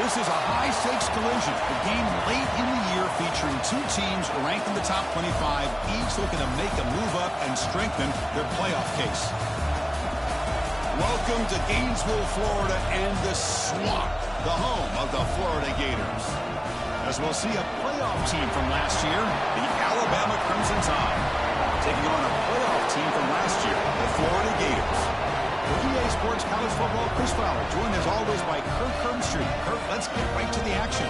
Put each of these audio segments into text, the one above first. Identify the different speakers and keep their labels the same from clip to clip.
Speaker 1: This is a high-stakes collision. A game late in the year featuring two teams ranked in the top 25, each looking to make a move up and strengthen their playoff case. Welcome to Gainesville, Florida, and the swamp, the home of the Florida Gators. As we'll see a playoff team from last year, the Alabama Crimson Tide, taking on a playoff team from last year, the Florida Gators. For EA Sports College Football, Chris Fowler, joined as always by Kirk Herbstreit. Kirk, let's get right to the action.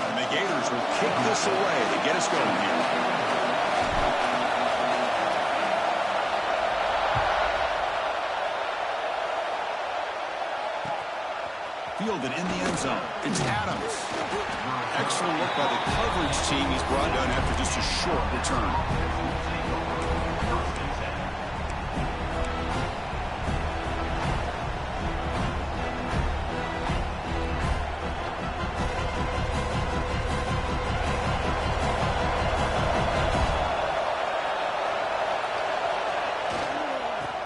Speaker 1: And the Gators will kick this away to get us going here. Fielded in the end zone. It's Adams. Excellent look by the coverage team. He's brought down after just a short return.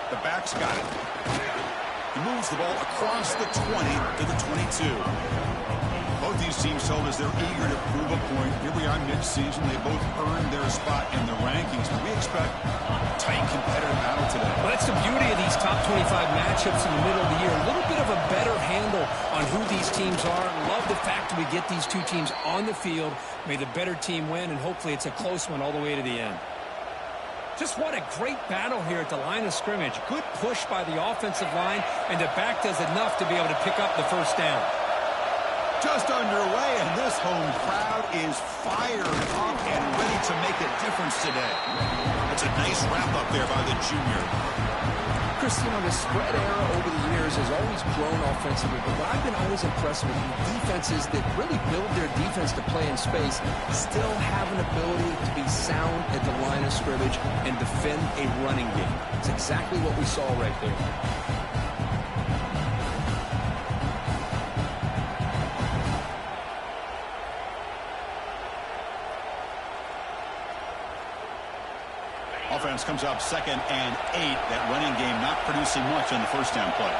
Speaker 1: The back's got it. He moves the ball across the 20 to the 22. Both these teams told us they're eager to prove a point. Here we are mid-season. They both earned their spot in the rankings, but we expect a tight, competitive battle today.
Speaker 2: Well, that's the beauty of these top 25 matchups in the middle of the year. A little bit of a better handle on who these teams are. Love the fact that we get these two teams on the field. May the better team win, and hopefully it's a close one all the way to the end. Just what a great battle here at the line of scrimmage. Good push by the offensive line, and the back does enough to be able to pick up the first down.
Speaker 1: Just underway, and this home crowd is fired up and ready to make a difference today. It's a nice wrap-up there by the junior.
Speaker 3: Chris, you know, the spread era over the years has always grown offensively, but what I've been always impressed with defenses that really build their defense to play in space still have an ability to be sound at the line of scrimmage and defend a running game. It's exactly what we saw right there.
Speaker 1: Offense comes up 2nd and 8. That running game not producing much on the first down play.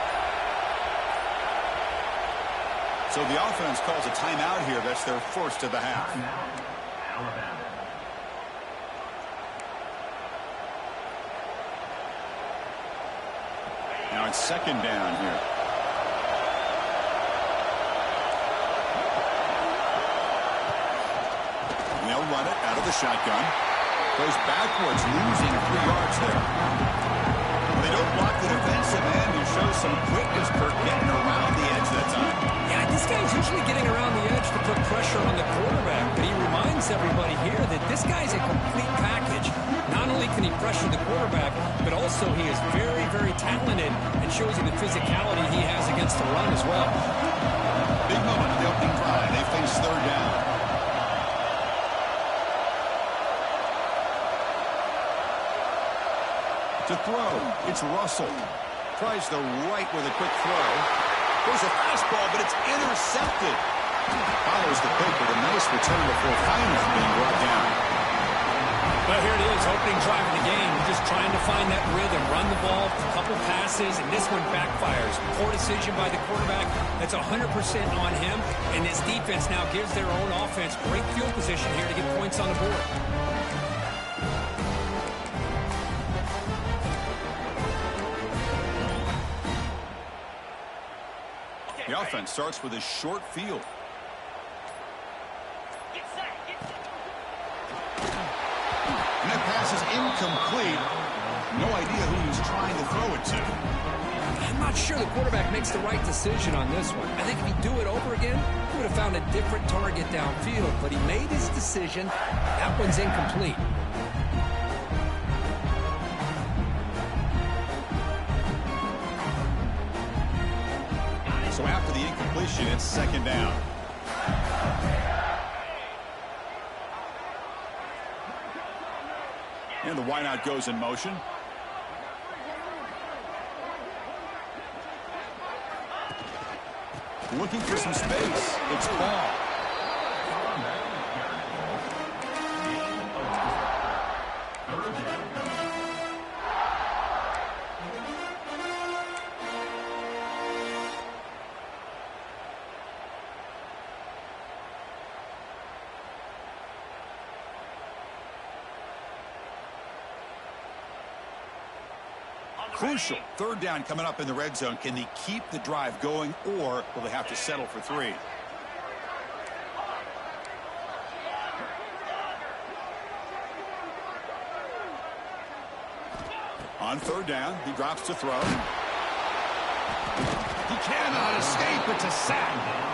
Speaker 1: So the offense calls a timeout here. That's their first of the half. Alabama. Now it's 2nd down here. They'll run it out of the shotgun. Goes backwards, losing 3 yards there. They don't block the defensive end, who shows some quickness, Kirk, getting around the edge that time.
Speaker 2: Yeah, this guy's usually getting around the edge to put pressure on the quarterback, but he reminds everybody here that this guy's a complete package. Not only can he pressure the quarterback, but also he is very, very talented and shows you the physicality he has against the run as well.
Speaker 1: Big moment of the opening drive. They face 3rd down. To throw, it's Russell. Tries the right with a quick throw. There's a fastball, but it's intercepted. Follows the pick with a nice return before finally being brought down.
Speaker 2: Well, here it is, opening drive of the game. Just trying to find that rhythm, run the ball, a couple passes, and this one backfires. Poor decision by the quarterback. That's 100% on him, and this defense now gives their own offense great field position here to get points on the board.
Speaker 1: The offense starts with a short field. And that pass is incomplete. No idea who he's trying to throw it to.
Speaker 2: I'm not sure the quarterback makes the right decision on this one. I think if he'd do it over again, he would have found a different target downfield. But he made his decision. That one's incomplete.
Speaker 1: So after the incompletion, it's 2nd down. And the wideout goes in motion. Looking for some space. It's Ball. Crucial. Third down coming up in the red zone. Can they keep the drive going, or will they have to settle for 3? On third down, he drops to throw. He cannot escape. It's a sack.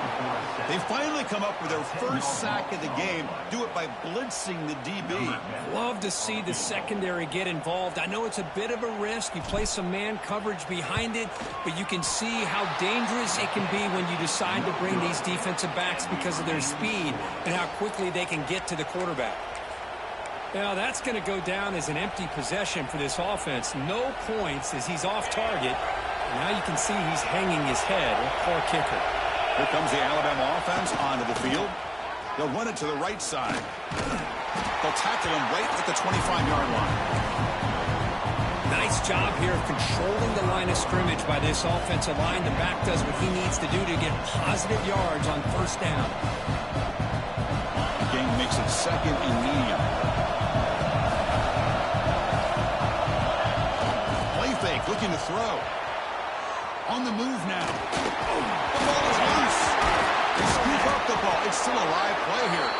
Speaker 1: They finally come up with their first sack of the game. Do it by blitzing the DB.
Speaker 2: Love to see the secondary get involved. I know it's a bit of a risk. You play some man coverage behind it, but you can see how dangerous it can be when you decide to bring these defensive backs because of their speed and how quickly they can get to the quarterback. Now, that's going to go down as an empty possession for this offense. No points as he's off target. And now you can see he's hanging his head. Poor kicker.
Speaker 1: Here comes the Alabama offense onto the field. They'll run it to the right side. They'll tackle him right at the 25-yard line.
Speaker 2: Nice job here of controlling the line of scrimmage by this offensive line. The back does what he needs to do to get positive yards on first down.
Speaker 1: The game makes it second and medium. Play fake, looking to throw. On the move now. Oh, the ball is loose. They scoop up the ball. It's still a live play here.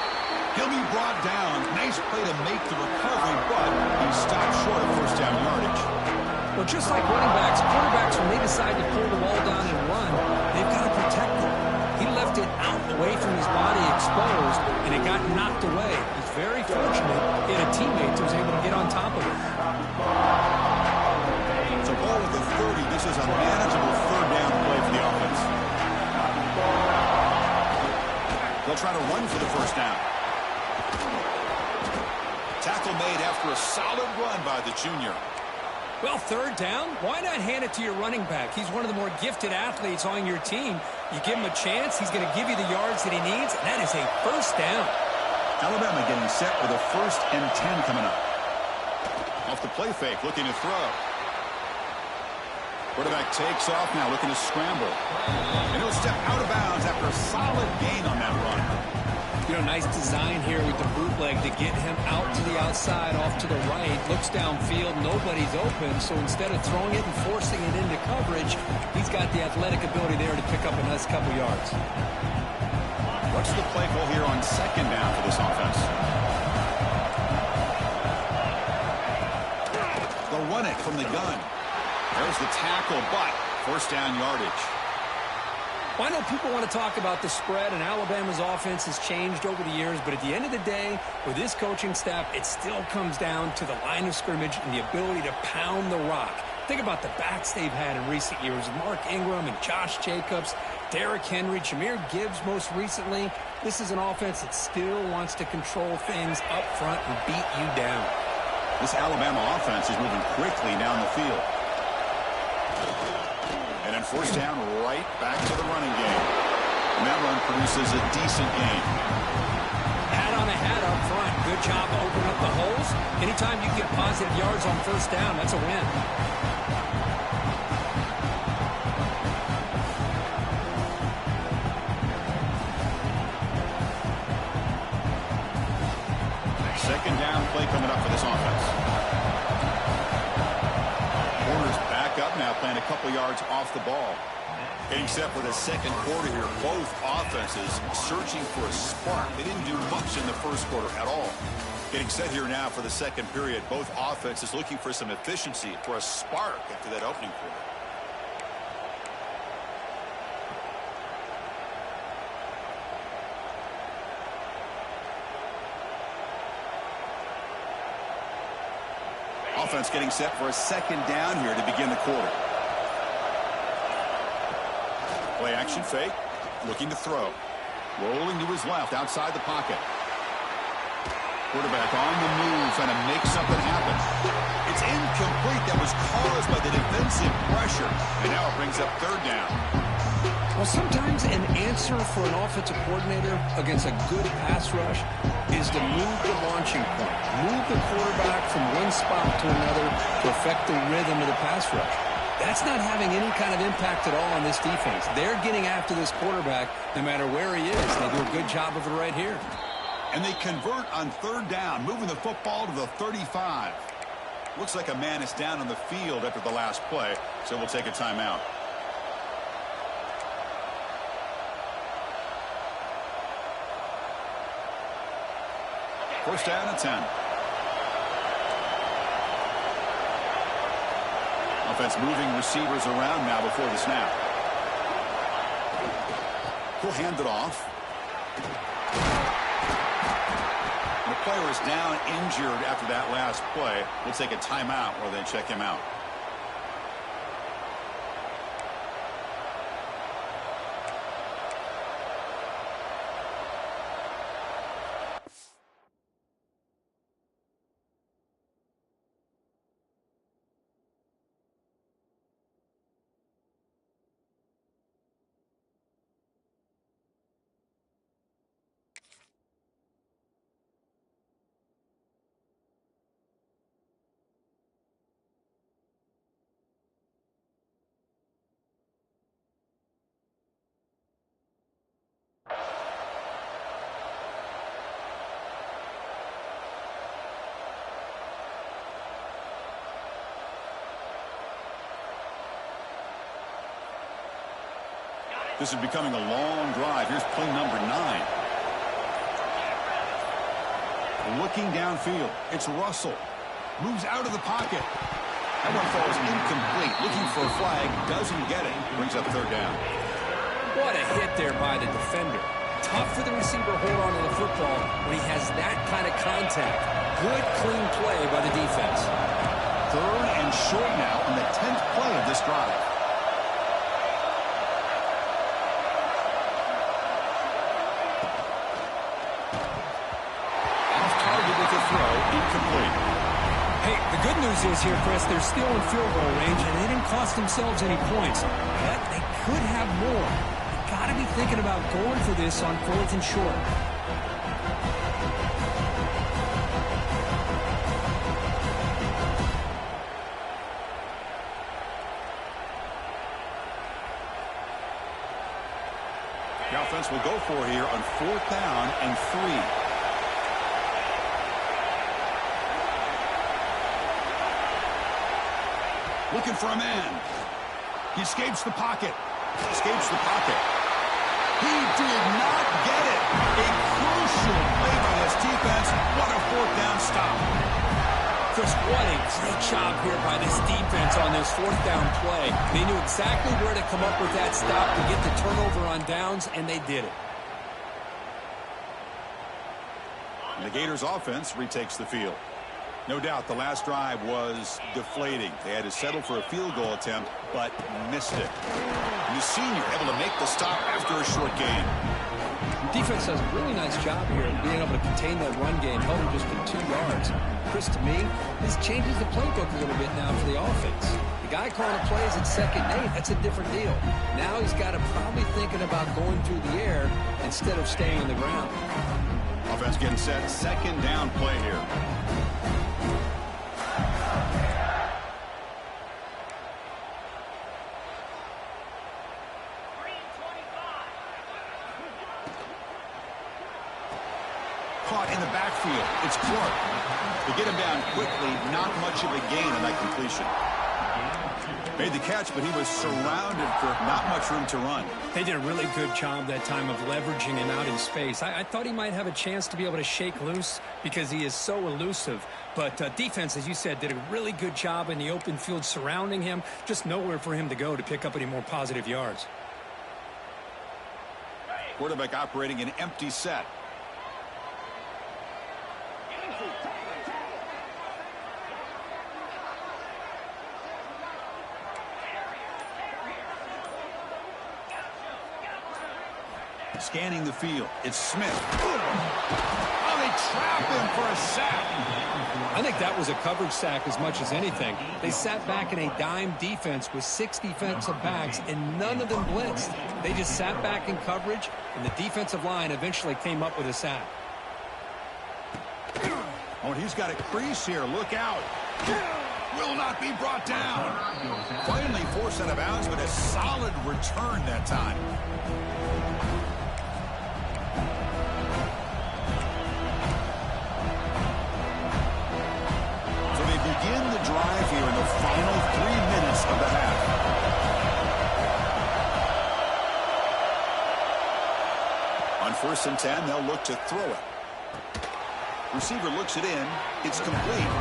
Speaker 1: He'll be brought down. Nice play to make the recovery, but he stopped short of first down yardage.
Speaker 2: Well, just like running backs, quarterbacks, when they decide to pull the ball down and run, they've got to protect it. He left it out away from his body exposed, and it got knocked away. He's very fortunate he had a teammate who was able to get on top of it.
Speaker 1: It's a ball at the 30. This is a manageable third down play for the offense. They'll try to run for the first down. Tackle made after a solid run by the junior.
Speaker 2: Well, third down, why not hand it to your running back? He's one of the more gifted athletes on your team. You give him a chance, he's going to give you the yards that he needs, and that is a first down.
Speaker 1: Alabama getting set with a 1st and 10 coming up. Off the play fake, looking to throw. Quarterback takes off now, looking to scramble. And he'll step out of bounds after a solid gain on that run.
Speaker 2: You know, nice design here with the bootleg to get him out to the outside, off to the right. Looks downfield, nobody's open, so instead of throwing it and forcing it into coverage, he's got the athletic ability there to pick up a nice couple yards.
Speaker 1: What's the play call here on second down for this offense? They'll run it from the gun. There's the tackle, but first down yardage.
Speaker 2: Well, I know people want to talk about the spread, and Alabama's offense has changed over the years, but at the end of the day, with this coaching staff, it still comes down to the line of scrimmage and the ability to pound the rock. Think about the backs they've had in recent years, Mark Ingram and Josh Jacobs, Derrick Henry, Jahmyr Gibbs most recently. This is an offense that still wants to control things up front and beat you down.
Speaker 1: This Alabama offense is moving quickly down the field. And then first down, right back to the running game. And that run produces a decent gain.
Speaker 2: Hat on a hat up front. Good job opening up the holes. Anytime you get positive yards on first down, that's a win.
Speaker 1: Second down play coming up for this offense. Corners back up now, playing a couple yards off the ball. Getting set for the second quarter here. Both offenses searching for a spark. They didn't do much in the first quarter at all. Getting set here now for the second period. Both offenses looking for some efficiency, for a spark after that opening quarter. Offense getting set for a second down here to begin the quarter. Play action fake, looking to throw. Rolling to his left, outside the pocket. Quarterback on the move, trying to make something happen. It's incomplete. That was caused by the defensive pressure. And now it brings up third down.
Speaker 2: Well, sometimes an answer for an offensive coordinator against a good pass rush is to move the launching point. Move the quarterback from one spot to another to affect the rhythm of the pass rush. That's not having any kind of impact at all on this defense. They're getting after this quarterback no matter where he is. They do a good job of it right here.
Speaker 1: And they convert on third down, moving the football to the 35. Looks like a man is down on the field after the last play, so we'll take a timeout. First down and 10. Offense moving receivers around now before the snap. He'll hand it off. The player is down injured after that last play. We'll take a timeout while they check him out. This is becoming a long drive. Here's play number 9. Looking downfield. It's Russell. Moves out of the pocket. That one falls incomplete. Looking for a flag. Doesn't get it. Brings up third down.
Speaker 2: What a hit there by the defender. Tough for the receiver to hold on to the football when he has that kind of contact. Good, clean play by the defense.
Speaker 1: Third and short now on the 10th play of this drive. Incomplete.
Speaker 2: Hey, the good news is here, Chris, they're still in field goal range, and they didn't cost themselves any points. But they could have more. They got to be thinking about going for this on 4th and short.
Speaker 1: The offense will go for here on 4th down and 3. Looking for a man. He escapes the pocket. Escapes the pocket. He did not get it. A crucial play by this defense. What a 4th down stop.
Speaker 2: Chris, what a great job here by this defense on this 4th down play. They knew exactly where to come up with that stop to get the turnover on downs, and they did it.
Speaker 1: And the Gators offense retakes the field. No doubt the last drive was deflating. They had to settle for a field goal attempt, but missed it. And the senior able to make the stop after a short gain.
Speaker 2: Defense does a really nice job here of being able to contain that run game, held him just to 2 yards. Chris, to me, this changes the playbook a little bit now for the offense. The guy calling plays at 2nd and 8, that's a different deal. Now he's got to probably thinking about going through the air instead of staying on the ground.
Speaker 1: Offense getting set. 2nd down play here. Caught in the backfield. It's Clark. They get him down quickly. Not much of a gain on that completion. Made the catch, but he was surrounded for not much room to run.
Speaker 2: They did a really good job that time of leveraging him out in space. I thought he might have a chance to be able to shake loose because he is so elusive. But defense, as you said, did a really good job in the open field surrounding him. Just nowhere for him to go to pick up any more positive yards.
Speaker 1: Quarterback operating an empty set. Scanning the field. It's Smith. Oh, they trap him for a sack.
Speaker 2: I think that was a coverage sack as much as anything. They sat back in a dime defense with 6 defensive backs, and none of them blitzed. They just sat back in coverage, and the defensive line eventually came up with a sack.
Speaker 1: Oh, and he's got a crease here. Look out. Will not be brought down. Finally forced out of bounds, but a solid return that time. Begin the drive drive here in the final 3 minutes of the half. On 1st and 10, they'll look to throw it. Receiver looks it in. It's complete.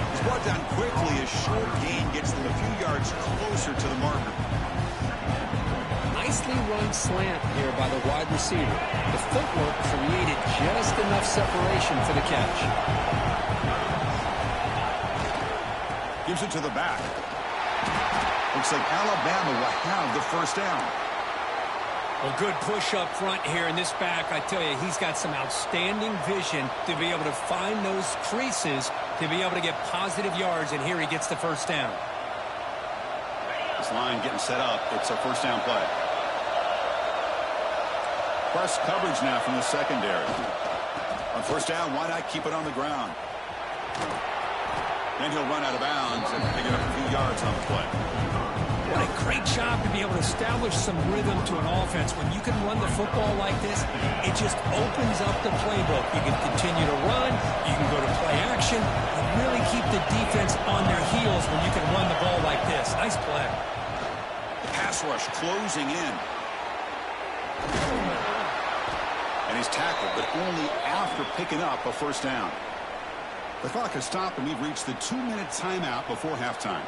Speaker 1: He's brought down quickly. A short gain gets them a few yards closer to the marker.
Speaker 2: Nicely run slant here by the wide receiver. The footwork created just enough separation for the catch.
Speaker 1: Gives it to the back. Looks like Alabama will have the first down.
Speaker 2: Well, good push up front here in this back. I tell you, he's got some outstanding vision to be able to find those creases, to be able to get positive yards, and here he gets the first down.
Speaker 1: This line getting set up. It's a first down play. Press coverage now from the secondary. On first down, why not keep it on the ground? Then he'll run out of bounds and pick it up a few yards on the play.
Speaker 2: What a great job to be able to establish some rhythm to an offense. When you can run the football like this, it just opens up the playbook. You can continue to run, you can go to play action, and really keep the defense on their heels when you can run the ball like this. Nice play.
Speaker 1: The pass rush closing in. And he's tackled, but only after picking up a first down. The clock has stopped, and we've reached the 2-minute timeout before halftime.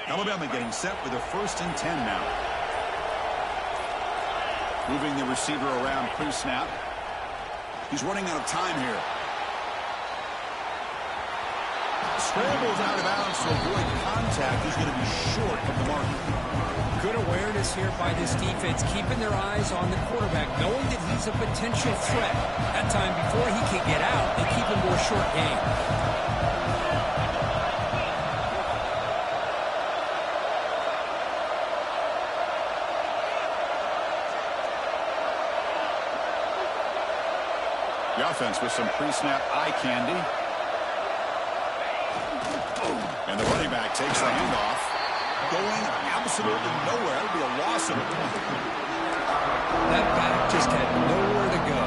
Speaker 1: Alabama getting set with a 1st and 10 now. Moving the receiver around pre-snap. He's running out of time here. Scrambles out of bounds to avoid contact. He's going to be short of the mark.
Speaker 2: Good awareness here by this defense, keeping their eyes on the quarterback, knowing that he's a potential threat. That time before he can get out, they keep him to a short gain.
Speaker 1: The offense with some pre-snap eye candy. And the running back takes the handoff. Going absolutely nowhere. It'll be a loss of it.
Speaker 2: That back just had nowhere to go.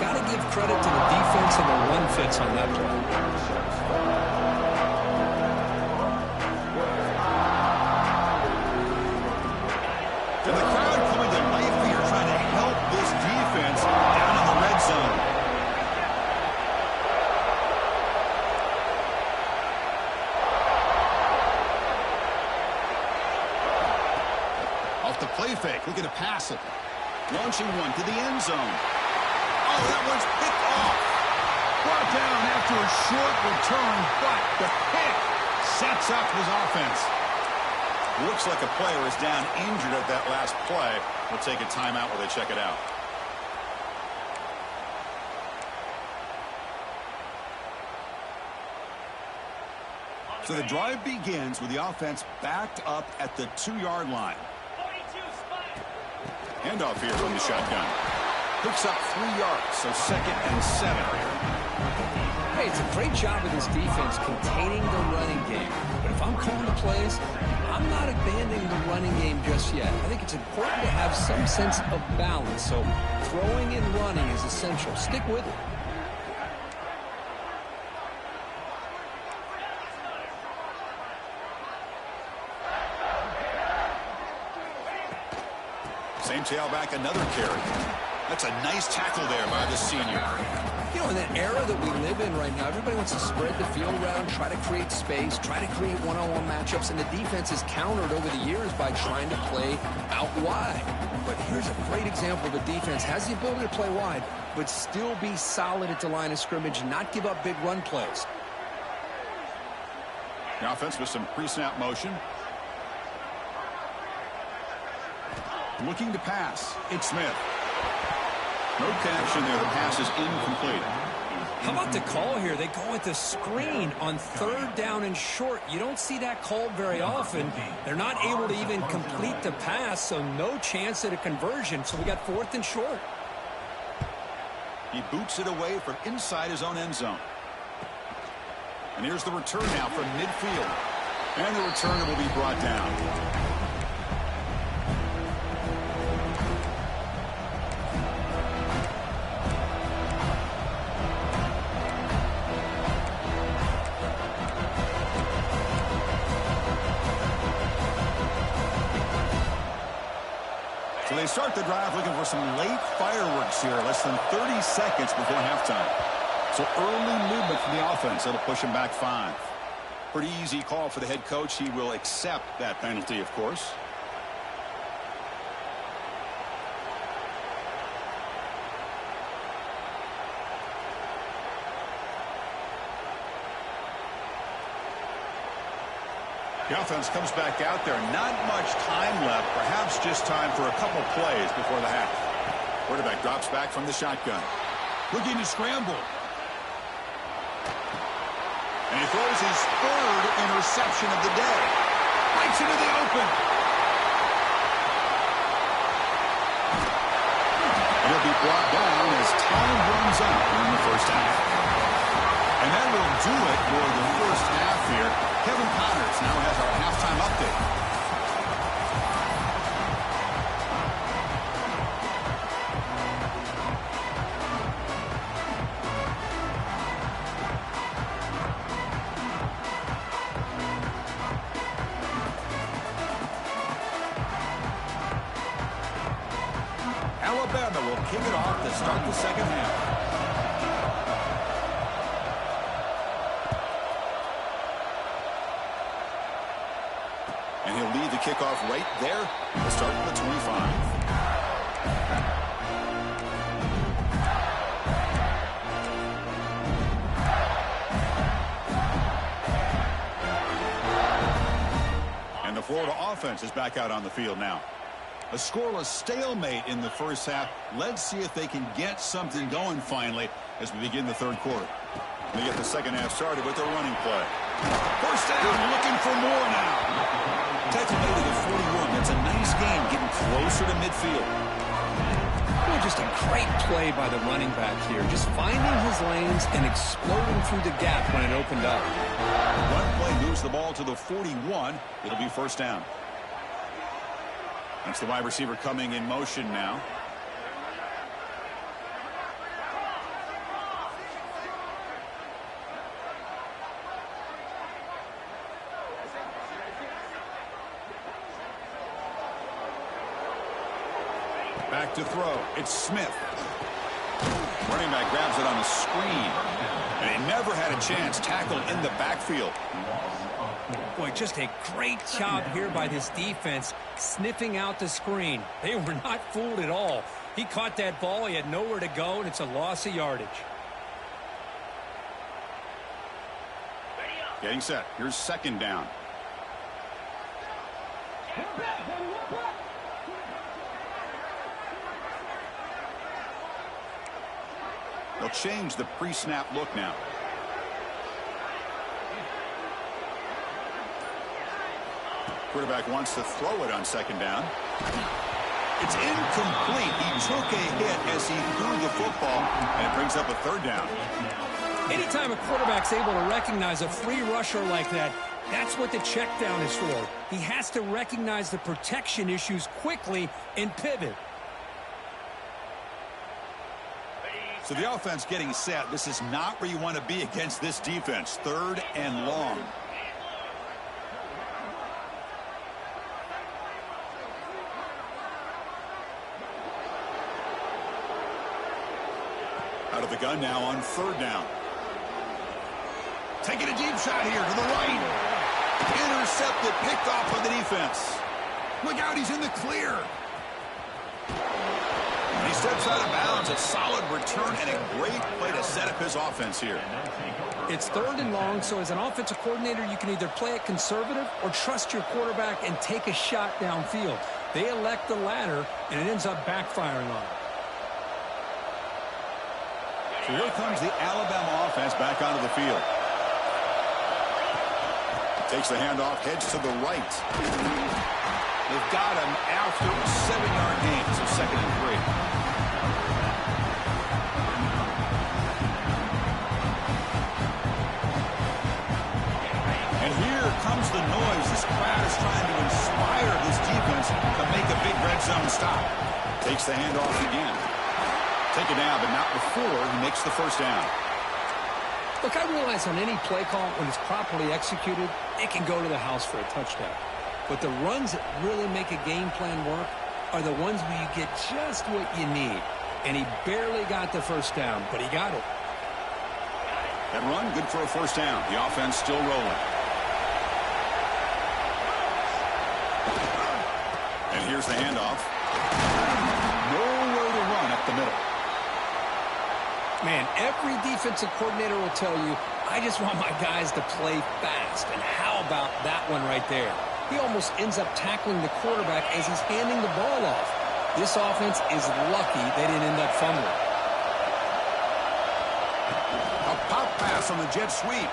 Speaker 2: Got to give credit to the defense and the run fits on that play.
Speaker 1: And the crowd coming to life here, trying to help this defense down in the red zone. The play fake, looking to pass it. Launching one to the end zone. Oh, that one's picked off. Brought down after a short return, but the pick sets up his offense. Looks like a player is down injured at that last play. We'll take a timeout while they check it out. So the drive begins with the offense backed up at the 2-yard line. Handoff here from the shotgun. Picks up 3 yards, so 2nd and 7.
Speaker 2: Hey, it's a great job of this defense containing the running game. But if I'm calling the plays, I'm not abandoning the running game just yet. I think it's important to have some sense of balance. So throwing and running is essential. Stick with it.
Speaker 1: Same tailback, another carry. That's a nice tackle there by the senior.
Speaker 3: You know, in the era that we live in right now, everybody wants to spread the field around, try to create space, try to create one-on-one matchups, and the defense is countered over the years by trying to play out wide. But here's a great example of a defense has the ability to play wide, but still be solid at the line of scrimmage, not give up big run plays.
Speaker 1: The offense with some pre-snap motion. Looking to pass. It's Smith. No connection there. The pass is incomplete.
Speaker 2: How about the call here? They go with the screen on third down and short. You don't see that called very often. They're not able to even complete the pass, so no chance at a conversion. So we got 4th and short.
Speaker 1: He boots it away from inside his own end zone. And here's the return now from midfield. And the returner will be brought down. So they start the drive looking for some late fireworks here, less than 30 seconds before halftime. So early movement from the offense. That'll push him back 5. Pretty easy call for the head coach. He will accept that penalty, of course. The offense comes back out there. Not much time left. Perhaps just time for a couple plays before the half. Quarterback drops back from the shotgun. Looking to scramble. And he throws his 3rd interception of the day. Breaks into the open. And he'll be brought down as time runs out in the first half. And that will do it for the first half here. Kevin Connors now has our halftime update. Alabama will kick it off to start the second half. And he'll lead the kickoff right there. We'll start with the 25. And the Florida offense is back out on the field now. A scoreless stalemate in the first half. Let's see if they can get something going finally as we begin the third quarter. They get the second half started with a running play. First down, looking for more now. Taken to the 41. That's a nice game, getting closer to midfield.
Speaker 2: Well, just a great play by the running back here. Just finding his lanes and exploding through the gap when it opened up.
Speaker 1: One play moves the ball to the 41. It'll be first down. That's the wide receiver coming in motion now. Back to throw. It's Smith. Running back grabs it on the screen. And he never had a chance. Tackled in the backfield.
Speaker 2: Boy, just a great job here by this defense, sniffing out the screen. They were not fooled at all. He caught that ball. He had nowhere to go, and it's a loss of yardage.
Speaker 1: Getting set. Here's second down. They'll change the pre-snap look now. Quarterback wants to throw it on second down. It's incomplete. He took a hit as he threw the football, and it brings up a third down.
Speaker 2: Anytime a quarterback's able to recognize a free rusher like that, that's what the check down is for. He has to recognize the protection issues quickly and pivot.
Speaker 1: So the offense getting set. This is not where you want to be against this defense. Third and long. Out of the gun now on 3rd down. Taking a deep shot here to the right. Intercepted, picked off by the defense. Look out, he's in the clear. And he steps out of bounds. A solid return and a great play to set up his offense here.
Speaker 2: It's 3rd and long, so as an offensive coordinator, you can either play it conservative or trust your quarterback and take a shot downfield. They elect the latter, and it ends up backfiring on them.
Speaker 1: So here comes the Alabama offense back onto the field. Takes the handoff, heads to the right. They've got him after a 7-yard gain, so 2nd and 3. And here comes the noise. This crowd is trying to inspire this defense to make a big red zone stop. Takes the handoff again. Take it down, but not before he makes the 1st down.
Speaker 2: Look, I realize on any play call, when it's properly executed, it can go to the house for a touchdown. But the runs that really make a game plan work are the ones where you get just what you need. And he barely got the 1st down, but he got it.
Speaker 1: That run, good for a 1st down. The offense still rolling. And here's the handoff. Nowhere to run up the middle.
Speaker 2: Man, every defensive coordinator will tell you, I just want my guys to play fast. And how about that one right there? He almost ends up tackling the quarterback as he's handing the ball off. This offense is lucky they didn't end up fumbling.
Speaker 1: A pop pass on the jet sweep.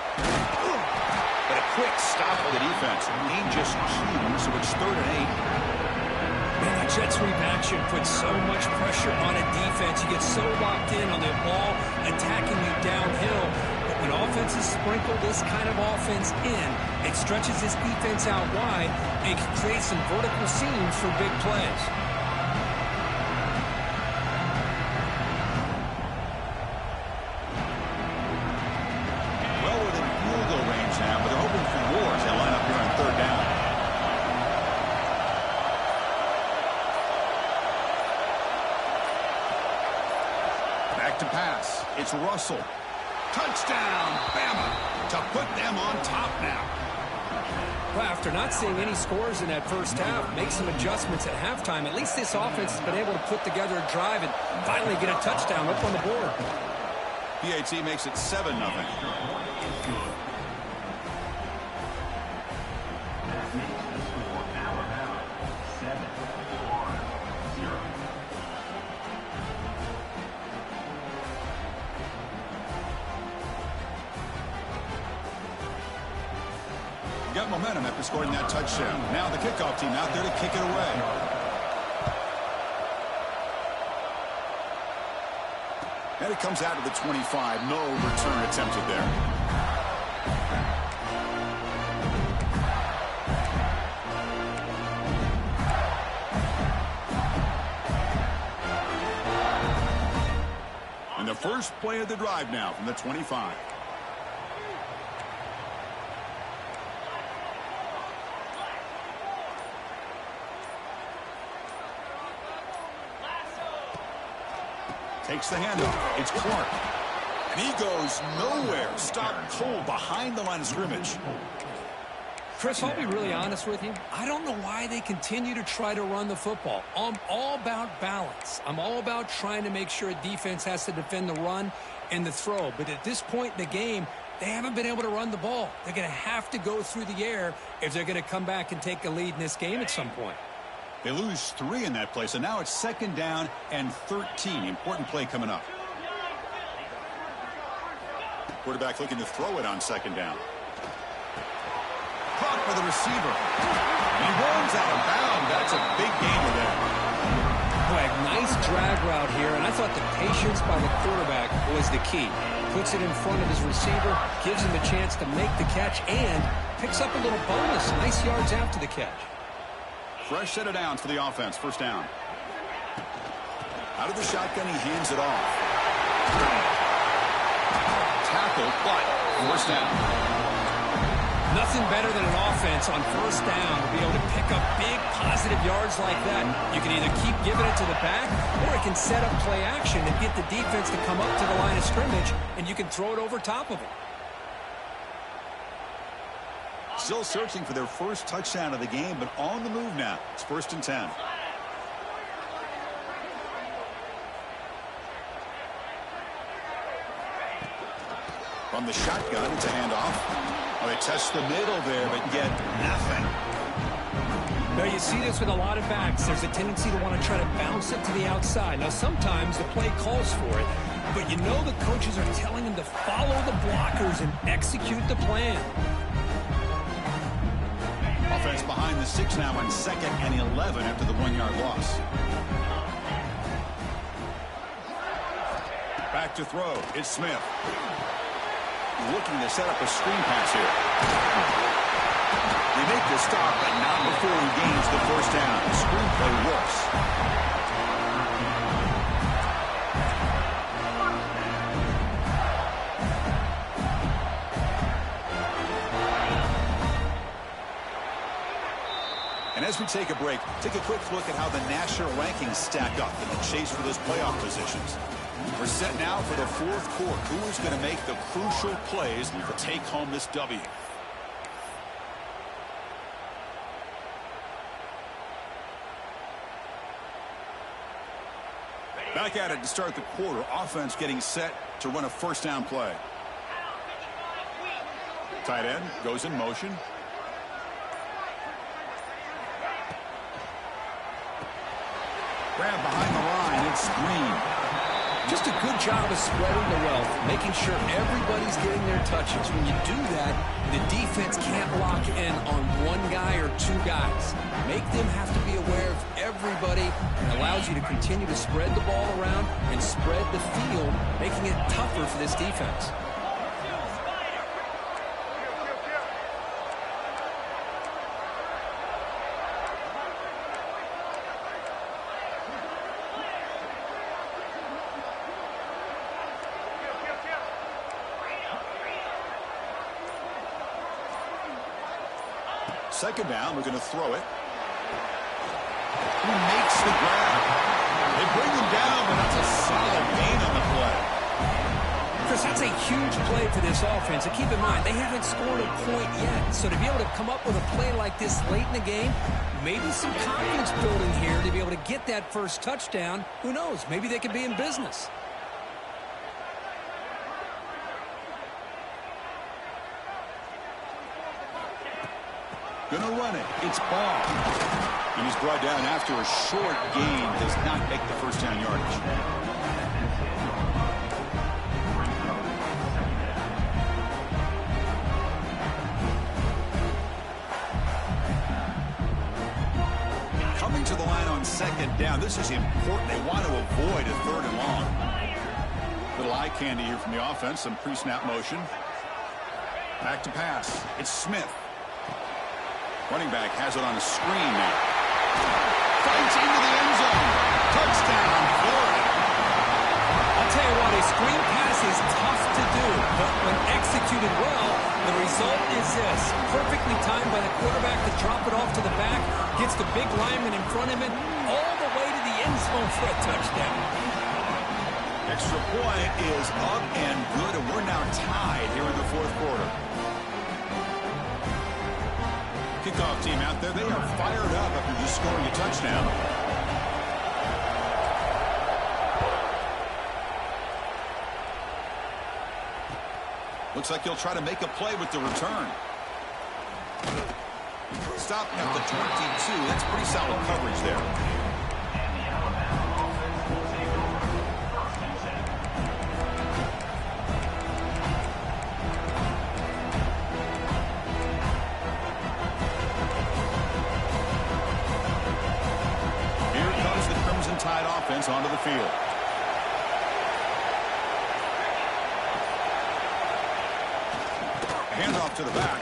Speaker 1: But a quick stop of the defense. He just chews, so it's 3rd and 8.
Speaker 2: Man, that jet sweep action puts so much pressure on a defense. You get so locked in on the ball attacking you downhill. But when offenses sprinkle this kind of offense in, it stretches this defense out wide and can create some vertical seams for big plays.
Speaker 1: Well within field goal range now, but they're hoping for more as they line up here on 3rd down. To pass. It's Russell. Touchdown, Bama, to put them on top now.
Speaker 2: Well, after not seeing any scores in that 1st half, make some adjustments at halftime. At least this offense has been able to put together a drive and finally get a touchdown up on the board.
Speaker 1: PAT makes it 7-0. Got momentum after scoring that touchdown. Now the kickoff team out there to kick it away. And it comes out to the 25. No return attempted there. And the first play of the drive now from the 25. Takes the handoff. It's Clark. And he goes nowhere. Stopped cold behind the line of scrimmage.
Speaker 2: Chris, I'll be really honest with you. I don't know why they continue to try to run the football. I'm all about balance. I'm all about trying to make sure a defense has to defend the run and the throw. But at this point in the game, they haven't been able to run the ball. They're going to have to go through the air if they're going to come back and take a lead in this game at some point.
Speaker 1: They lose 3 in that play, so now it's 2nd down and 13. Important play coming up. Quarterback looking to throw it on 2nd down. Caught by the receiver. And he runs out of bounds. That's a big gainer there.
Speaker 2: Boy, nice drag route here, and I thought the patience by the quarterback was the key. Puts it in front of his receiver, gives him a chance to make the catch, and picks up a little bonus. Nice yards after the catch.
Speaker 1: Fresh set of downs for the offense. 1st down. Out of the shotgun, he hands it off. Tackle, but 1st down.
Speaker 2: Nothing better than an offense on first down to be able to pick up big positive yards like that. You can either keep giving it to the back, or it can set up play action and get the defense to come up to the line of scrimmage, and you can throw it over top of it.
Speaker 1: Still searching for their first touchdown of the game, but on the move now. It's 1st and 10. From the shotgun, it's a handoff. Oh, they test the middle there, but get nothing.
Speaker 2: Now, you see this with a lot of backs. There's a tendency to want to try to bounce it to the outside. Now, sometimes the play calls for it, but you know the coaches are telling them to follow the blockers and execute the plan.
Speaker 1: Offense behind the 6 now on 2nd and 11 after the 1-yard loss. Back to throw. It's Smith. Looking to set up a screen pass here. They make the stop, but not before he gains the first down. The screenplay works. And as we take a break, take a quick look at how the national rankings stack up in the chase for those playoff positions. We're set now for the 4th quarter. Who is going to make the crucial plays to take home this W? Back at it to start the quarter. Offense getting set to run a first down play. Tight end goes in motion. Grab behind the line. It's Green.
Speaker 3: Just a good job of spreading the wealth, making sure everybody's getting their touches. When you do that, the defense can't lock in on one guy or 2 guys. Make them have to be aware of everybody. It allows you to continue to spread the ball around and spread the field, making it tougher for this defense.
Speaker 1: Second down, we're going to throw it. He makes the grab. They bring him down, but that's a solid gain on the play.
Speaker 2: Chris, that's a huge play for this offense. And keep in mind, they haven't scored a point yet. So to be able to come up with a play like this late in the game, maybe some confidence building here to be able to get that first touchdown. Who knows? Maybe they could be in business.
Speaker 1: Gonna run it. It's Ball. And he's brought down after a short gain. Does not make the first down yardage. Coming to the line on 2nd down. This is important. They want to avoid a 3rd and long. Little eye candy here from the offense. Some pre-snap motion. Back to pass. It's Smith. Running back has it on a screen now. Fights into the end zone. Touchdown, Florida.
Speaker 2: I'll tell you what, a screen pass is tough to do, but when executed well, the result is this. Perfectly timed by the quarterback to drop it off to the back, gets the big lineman in front of him, all the way to the end zone for a touchdown.
Speaker 1: Extra point is up and good, and we're now tied here in the 4th quarter. Kickoff team out there, they are fired up after just scoring a touchdown. Looks like he'll try to make a play with the return. Stop at the 22. That's pretty solid coverage there. Offense onto the field. Handoff to the back.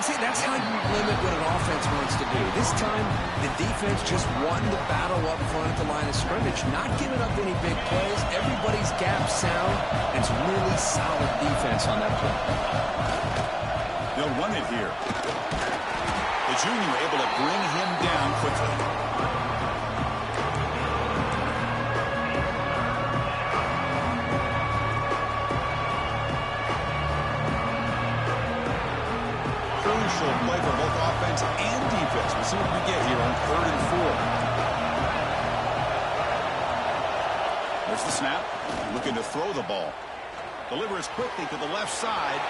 Speaker 3: See, that's how you limit what an offense wants to do. This time, the defense just won the battle up front at the line of scrimmage, not giving up any big plays. Everybody's gap sound, and it's really solid defense on that play.
Speaker 1: They'll run it here. The junior able to bring him down quickly. Crucial play for both offense and defense. We'll see what we get here on 3rd and 4. There's the snap. Looking to throw the ball. Delivers quickly to the left side.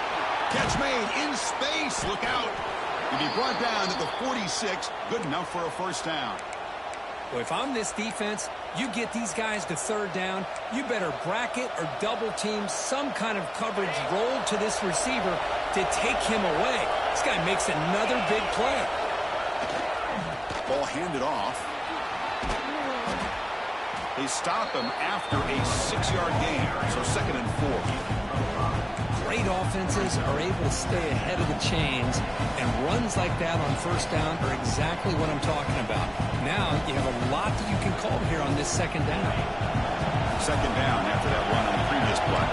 Speaker 1: Catch made in space. Look out. He'll be brought down at the 46. Good enough for a first down.
Speaker 2: Well, if I'm this defense, you get these guys to 3rd down, you better bracket or double team some kind of coverage roll to this receiver to take him away. This guy makes another big play.
Speaker 1: Ball handed off. They stop him after a 6-yard gain. So 2nd and 4.
Speaker 2: Great offenses are able to stay ahead of the chains, and runs like that on 1st down are exactly what I'm talking about. Now you have a lot that you can call here on this 2nd down.
Speaker 1: 2nd down after that run on the previous play.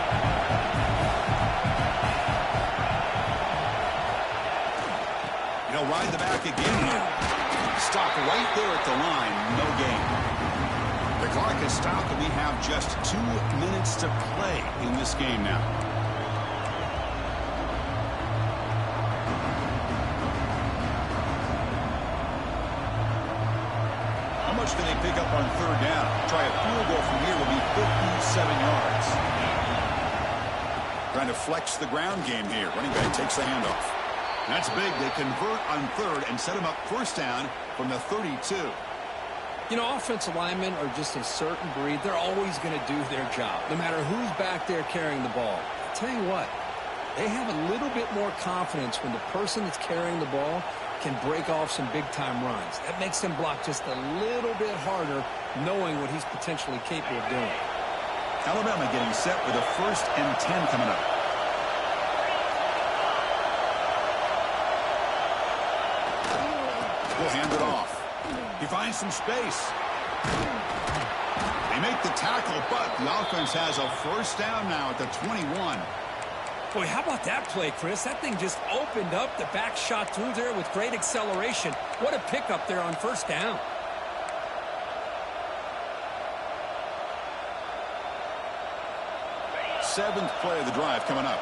Speaker 1: He'll ride the back again here. Stop right there at the line. No gain. The clock has stopped, and we have just 2 minutes to play in this game now. How much can they pick up on 3rd down? Try a field goal from here will be 57 yards. Trying to flex the ground game here. Running back takes the handoff. That's big. They convert on 3rd and set him up 1st down from the 32.
Speaker 2: You know, offensive linemen are just a certain breed. They're always going to do their job, no matter who's back there carrying the ball. I'll tell you what, they have a little bit more confidence when the person that's carrying the ball can break off some big-time runs. That makes them block just a little bit harder, knowing what he's potentially capable of doing.
Speaker 1: Alabama getting set with a 1st and 10 coming up. We'll hand it off. He finds some space. They make the tackle, but the offense has a 1st down now at the 21.
Speaker 2: Boy, how about that play, Chris? That thing just opened up. The back shot through there with great acceleration. What a pickup there on 1st down.
Speaker 1: Seventh play of the drive coming up.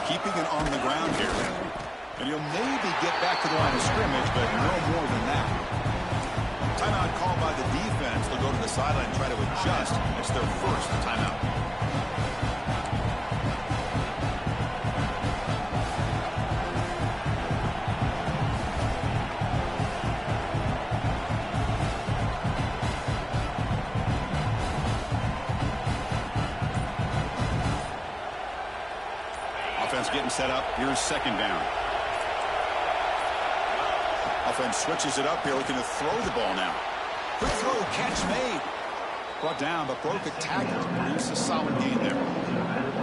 Speaker 1: Keeping it on the ground here. And he'll maybe get back to the line of scrimmage, but no more than that. Timeout called by the defense. They'll go to the sideline and try to adjust. It's their 1st timeout. Offense getting set up. Here's 2nd down. Offense switches it up here, looking to throw the ball now. Quick throw, catch made. Brought down, but broke a tackle to produce a solid gain there.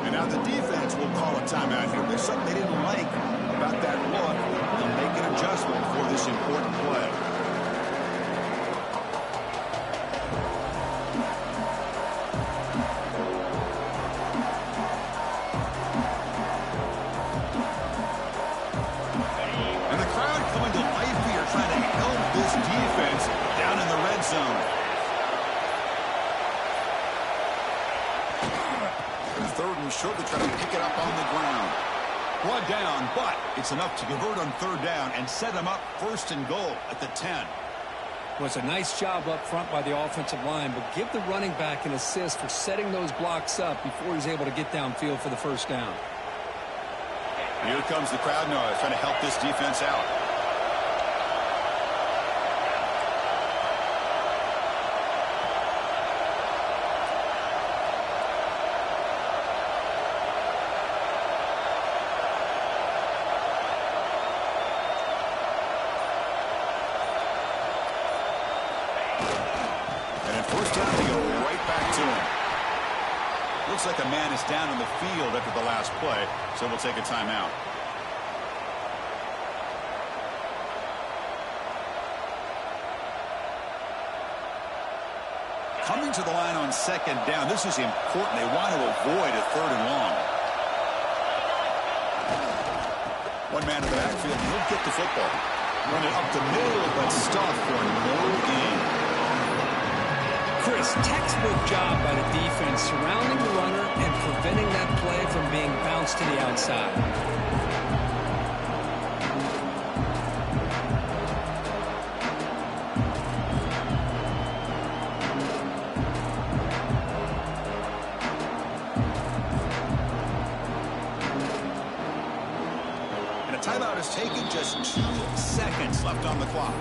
Speaker 1: And now the defense will call a timeout here. There's something they didn't like about that look. They'll make an adjustment for this important play. Zone. 3rd and short, they try to pick it up on the ground. Brought down, but it's enough to convert on 3rd down and set them up 1st and goal at the 10.
Speaker 2: Well, it's a nice job up front by the offensive line, but give the running back an assist for setting those blocks up before he's able to get downfield for the 1st down.
Speaker 1: Here comes the crowd noise, trying to help this defense out. Looks like a man is down on the field after the last play, so we'll take a timeout. coming to the line on second down. This is important. They want to avoid a third and long. One man in the backfield, and he'll get the football. Run it up the middle, but stop for no gain.
Speaker 2: Chris, textbook job by the defense surrounding the runner and preventing that play from being bounced to the outside.
Speaker 1: Timeout is taken, just 2 seconds left on the clock.